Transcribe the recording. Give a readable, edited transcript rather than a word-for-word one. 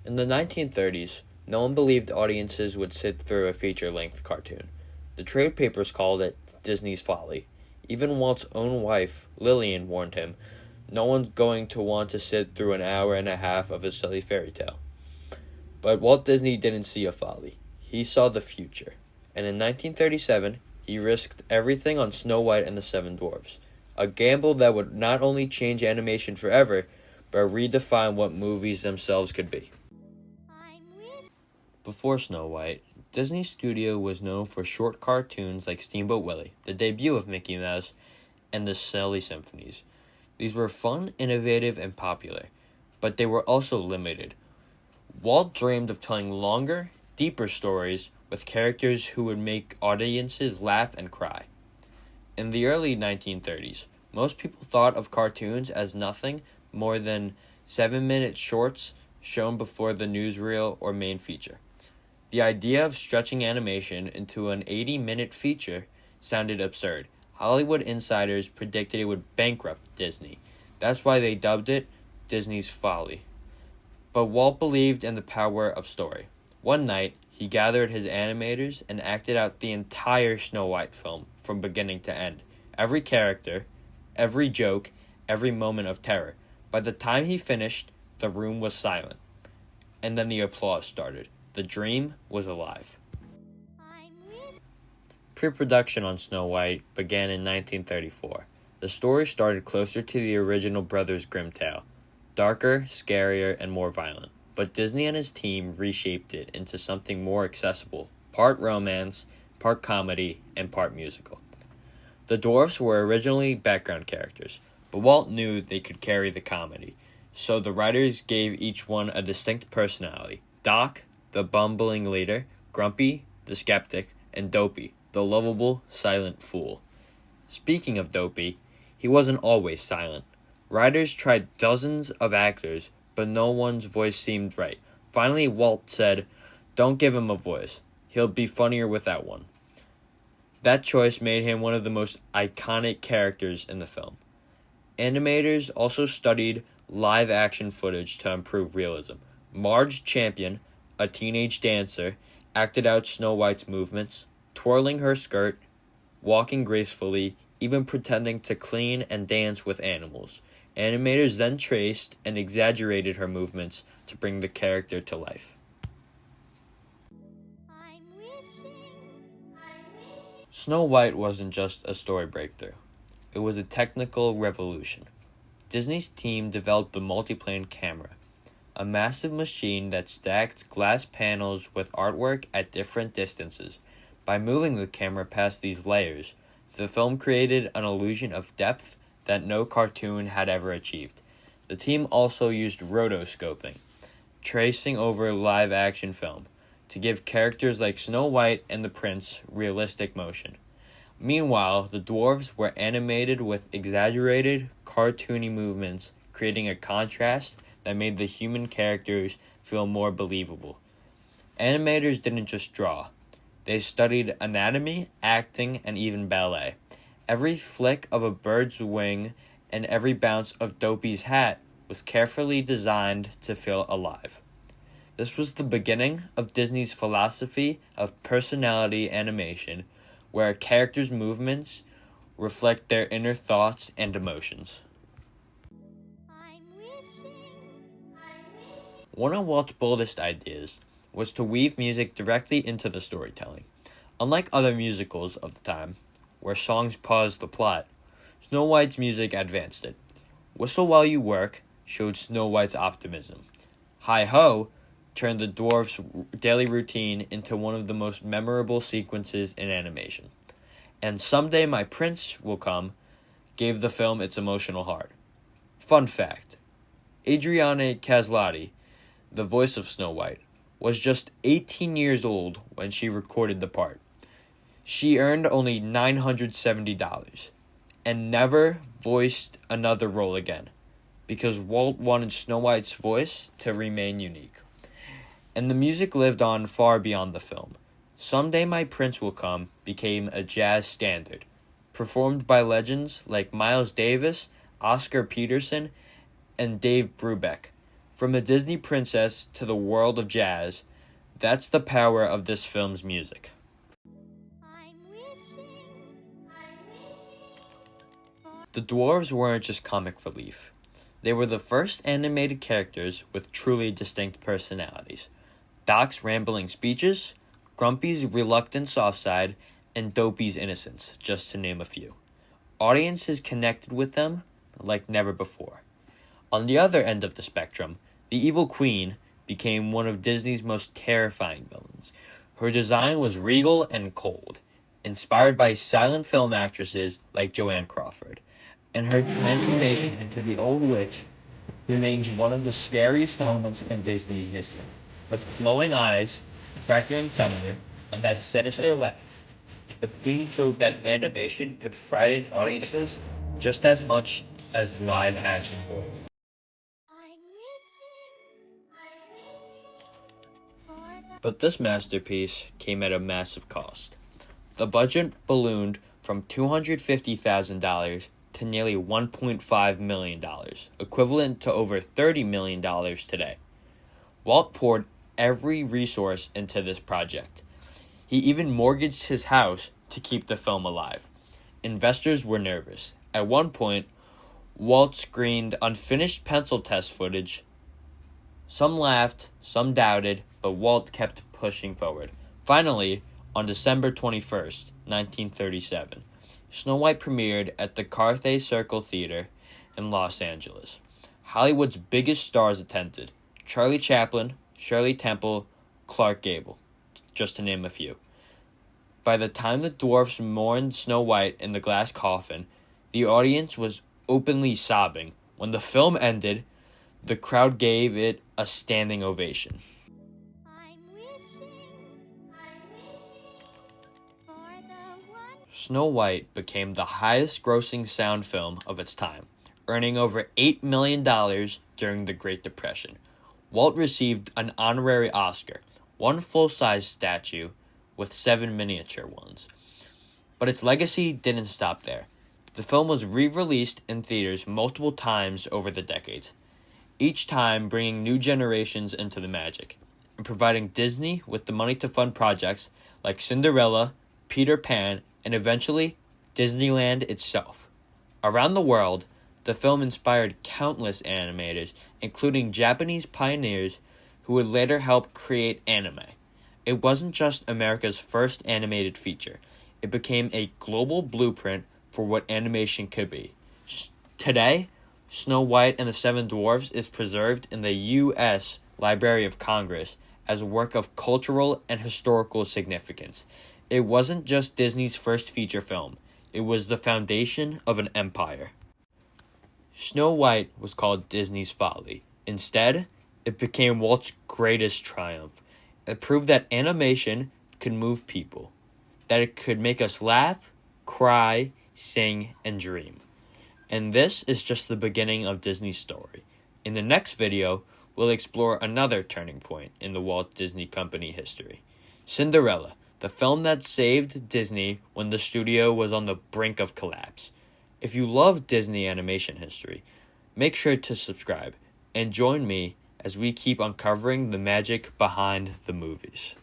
In the 1930s, no one believed audiences would sit through a feature-length cartoon. The trade papers called it Disney's folly. Even Walt's own wife, Lillian, warned him, no one's going to want to sit through an hour and a half of a silly fairy tale. But Walt Disney didn't see a folly. He saw the future. And in 1937, he risked everything on Snow White and the Seven Dwarfs, a gamble that would not only change animation forever, but redefine what movies themselves could be. Before Snow White, Disney Studio was known for short cartoons like Steamboat Willie, the debut of Mickey Mouse, and the Silly Symphonies. These were fun, innovative, and popular, but they were also limited. Walt dreamed of telling longer, deeper stories with characters who would make audiences laugh and cry. In the early 1930s, most people thought of cartoons as nothing more than 7-minute shorts shown before the newsreel or main feature. The idea of stretching animation into an 80-minute feature sounded absurd. Hollywood insiders predicted it would bankrupt Disney. That's why they dubbed it Disney's Folly. But Walt believed in the power of story. One night, he gathered his animators and acted out the entire Snow White film from beginning to end. Every character, every joke, every moment of terror. By the time he finished, the room was silent. And then the applause started. The dream was alive. Pre-production on Snow White began in 1934. The story started closer to the original Brothers Grimm tale, darker, scarier, and more violent. But Disney and his team reshaped it into something more accessible, part romance, part comedy, and part musical. The dwarfs were originally background characters, but Walt knew they could carry the comedy, so the writers gave each one a distinct personality. Doc, the bumbling leader, Grumpy, the skeptic, and Dopey, the lovable, silent fool. Speaking of Dopey, he wasn't always silent. Writers tried dozens of actors, but no one's voice seemed right. Finally, Walt said, "Don't give him a voice. He'll be funnier without one." That choice made him one of the most iconic characters in the film. Animators also studied live-action footage to improve realism. Marge Champion, a teenage dancer, acted out Snow White's movements, twirling her skirt, walking gracefully, even pretending to clean and dance with animals. Animators then traced and exaggerated her movements to bring the character to life. Snow White wasn't just a story breakthrough. It was a technical revolution. Disney's team developed the multiplane camera, a massive machine that stacked glass panels with artwork at different distances. By moving the camera past these layers, the film created an illusion of depth that no cartoon had ever achieved. The team also used rotoscoping, tracing over live-action film, to give characters like Snow White and the Prince realistic motion. Meanwhile, the dwarves were animated with exaggerated, cartoony movements, creating a contrast that made the human characters feel more believable. Animators didn't just draw. They studied anatomy, acting, and even ballet. Every flick of a bird's wing and every bounce of Dopey's hat was carefully designed to feel alive. This was the beginning of Disney's philosophy of personality animation, where a character's movements reflect their inner thoughts and emotions. One of Walt's boldest ideas was to weave music directly into the storytelling. Unlike other musicals of the time, where songs paused the plot, Snow White's music advanced it. Whistle While You Work showed Snow White's optimism. Hi-Ho turned the dwarf's daily routine into one of the most memorable sequences in animation. And Someday My Prince Will Come gave the film its emotional heart. Fun fact, Adriana Caslotti, the voice of Snow White, was just 18 years old when she recorded the part. She earned only $970 and never voiced another role again because Walt wanted Snow White's voice to remain unique. And the music lived on far beyond the film. Someday My Prince Will Come became a jazz standard, performed by legends like Miles Davis, Oscar Peterson, and Dave Brubeck. From a Disney princess to the world of jazz, that's the power of this film's music. The dwarves weren't just comic relief. They were the first animated characters with truly distinct personalities. Doc's rambling speeches, Grumpy's reluctant soft side, and Dopey's innocence, just to name a few. Audiences connected with them like never before. On the other end of the spectrum, the evil queen became one of Disney's most terrifying villains. Her design was regal and cold, inspired by silent film actresses like Joanne Crawford, and her transformation into the Old Witch remains one of the scariest moments in Disney history. With glowing eyes, crackling thunder, and that sinister laugh, the queen proved that animation could frighten audiences just as much as live action would. But this masterpiece came at a massive cost. The budget ballooned from $250,000 to nearly $1.5 million, equivalent to over $30 million today. Walt poured every resource into this project. He even mortgaged his house to keep the film alive. Investors were nervous. At one point, Walt screened unfinished pencil test footage. Some laughed, some doubted, but Walt kept pushing forward. Finally, on December 21st, 1937, Snow White premiered at the Cathay Circle Theater in Los Angeles. Hollywood's biggest stars attended: Charlie Chaplin, Shirley Temple, Clark Gable, just to name a few. By the time the dwarfs mourned Snow White in the glass coffin, the audience was openly sobbing. When the film ended, the crowd gave it a standing ovation. Snow White became the highest-grossing sound film of its time, earning over $8 million during the Great Depression. Walt received an honorary Oscar, one full-size statue with 7 miniature ones. But its legacy didn't stop there. The film was re-released in theaters multiple times over the decades, each time bringing new generations into the magic, and providing Disney with the money to fund projects like Cinderella, Peter Pan, and eventually Disneyland itself. Around the world, the film inspired countless animators, including Japanese pioneers who would later help create anime. It wasn't just America's first animated feature. It became a global blueprint for what animation could be. Today, Snow White and the Seven Dwarfs is preserved in the U.S. Library of Congress as a work of cultural and historical significance. It wasn't just Disney's first feature film. It was the foundation of an empire. Snow White was called Disney's folly. Instead, it became Walt's greatest triumph. It proved that animation could move people, that it could make us laugh, cry, sing, and dream. And this is just the beginning of Disney's story. In the next video, we'll explore another turning point in the Walt Disney Company history: Cinderella, the film that saved Disney when the studio was on the brink of collapse. If you love Disney animation history, make sure to subscribe and join me as we keep uncovering the magic behind the movies.